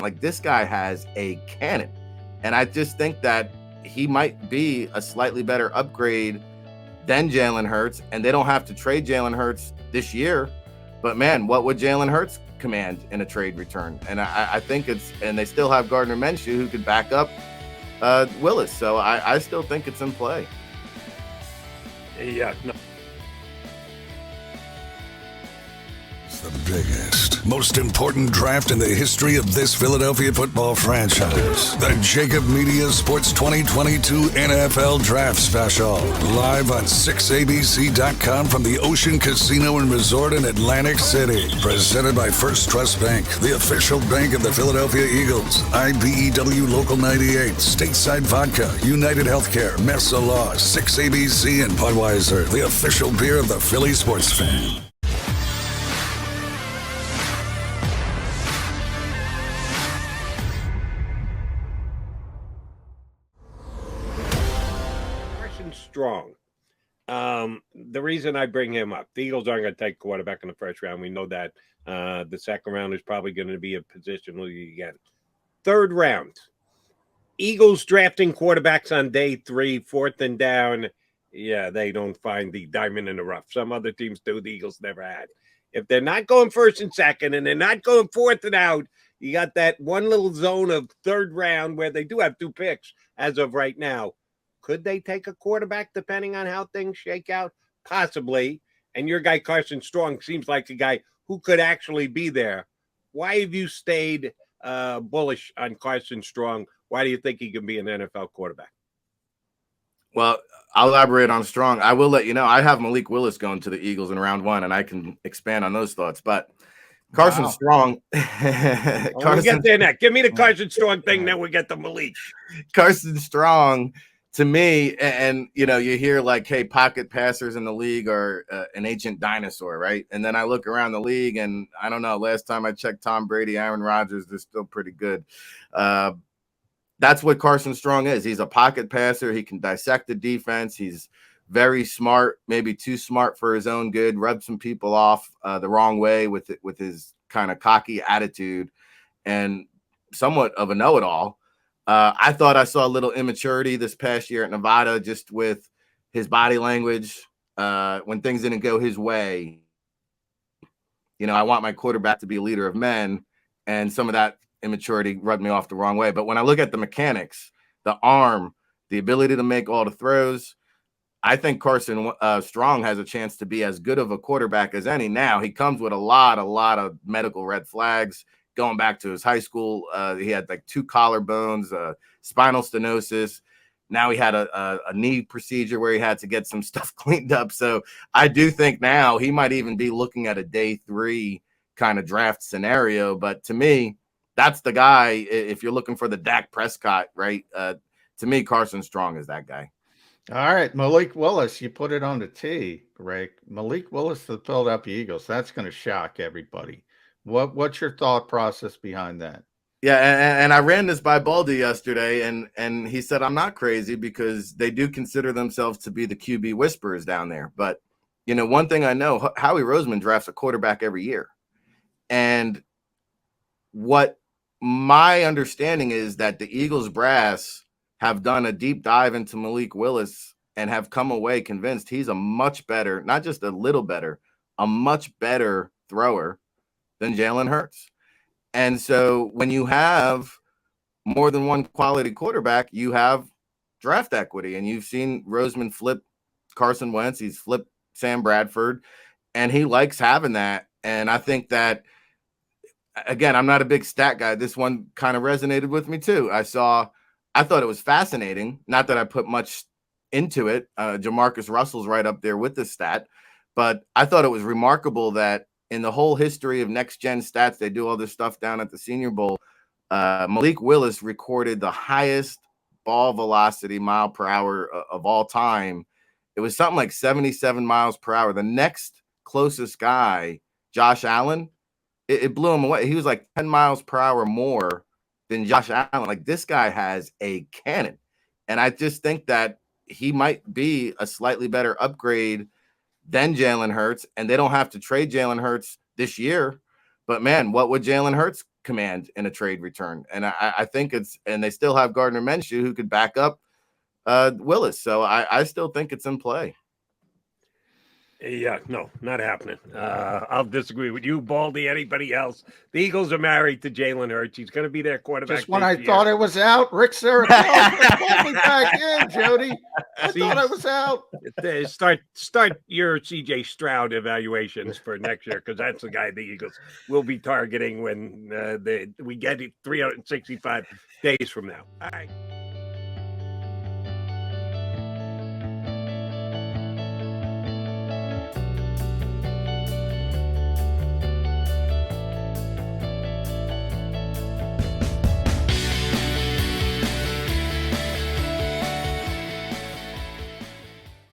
Like, this guy has a cannon. And I just think that he might be a slightly better upgrade than Jalen Hurts. And they don't have to trade Jalen Hurts this year. But, man, what would Jalen Hurts command in a trade return? And I think and they still have Gardner Minshew who could back up Willis. So I still think it's in play. Yeah, no. The biggest, most important draft in the history of this Philadelphia football franchise. The JAKIB Media Sports 2022 NFL Draft Special. Live on 6abc.com from the Ocean Casino and Resort in Atlantic City. Presented by First Trust Bank, the official bank of the Philadelphia Eagles. IBEW Local 98, Stateside Vodka, United Healthcare, Mesa Law, 6ABC, and Budweiser, the official beer of the Philly sports fan. Strong. The reason I bring him up, the Eagles aren't going to take quarterback in the first round. We know that. The second round is probably going to be a positional again. Third round, Eagles drafting quarterbacks on day 3, 4th and down. Yeah, they don't find the diamond in the rough. Some other teams do. The Eagles never had. If they're not going first and second, and they're not going 4th and out, you got that one little zone of third round where they do have 2 picks as of right now. Could they take a quarterback depending on how things shake out? Possibly. And your guy, Carson Strong, seems like a guy who could actually be there. Why have you stayed bullish on Carson Strong? Why do you think he can be an NFL quarterback? Well, I'll elaborate on Strong. I will let you know, I have Malik Willis going to the Eagles in round 1, and I can expand on those thoughts. But Carson Strong. We'll get there next. Give me the Carson Strong thing, then we'll get the Malik. Carson Strong, to me, and you hear like, hey, pocket passers in the league are an ancient dinosaur, right? And then I look around the league, and I don't know, last time I checked Tom Brady, Aaron Rodgers, they're still pretty good. That's what Carson Strong is. He's a pocket passer. He can dissect the defense. He's very smart, maybe too smart for his own good, rub some people off the wrong way with his kind of cocky attitude, and somewhat of a know-it-all. I thought I saw a little immaturity this past year at Nevada, just with his body language when things didn't go his way. I want my quarterback to be a leader of men, and some of that immaturity rubbed me off the wrong way. But when I look at the mechanics, the arm, the ability to make all the throws, I think Carson Strong has a chance to be as good of a quarterback as any. Now, he comes with a lot of medical red flags. Going back to his high school, he had like 2 collarbones, spinal stenosis. Now he had a knee procedure where he had to get some stuff cleaned up. So I do think now he might even be looking at a day 3 kind of draft scenario. But to me, that's the guy. If you're looking for the Dak Prescott, right? To me, Carson Strong is that guy. All right, Malik Willis, you put it on the tee, Rick. Malik Willis to the Philadelphia Eagles. That's going to shock everybody. What's your thought process behind that? Yeah, and I ran this by Baldy yesterday, and he said I'm not crazy because they do consider themselves to be the QB whisperers down there. But, one thing I know, Howie Roseman drafts a quarterback every year. And what my understanding is that the Eagles brass have done a deep dive into Malik Willis and have come away convinced he's a much better, not just a little better, a much better thrower than Jalen Hurts. And so when you have more than one quality quarterback, you have draft equity. And you've seen Roseman flip Carson Wentz. He's flipped Sam Bradford, and he likes having that. And I think that, again, I'm not a big stat guy. This one kind of resonated with me too. I thought it was fascinating. Not that I put much into it. Jamarcus Russell's right up there with the stat, but I thought it was remarkable that in the whole history of next gen stats, they do all this stuff down at the Senior Bowl. Malik Willis recorded the highest ball velocity mile per hour of all time. It was something like 77 miles per hour. The next closest guy, Josh Allen, it blew him away. He was like 10 miles per hour more than Josh Allen. Like, this guy has a cannon. And I just think that he might be a slightly better upgrade than Jalen Hurts, and they don't have to trade Jalen Hurts this year. But, man, what would Jalen Hurts command in a trade return. And I think and they still have Gardner Minshew who could back up Willis. So I still think it's in play. Yeah, no, not happening. I'll disagree with you, Baldy. Anybody else? The Eagles are married to Jalen Hurts. He's going to be their quarterback. Just when I thought it was out, Ric Serritella pulled me back in, Jody. I thought I was out. Start your CJ Stroud evaluations for next year, because that's the guy the Eagles will be targeting when we get it 365 days from now. All right.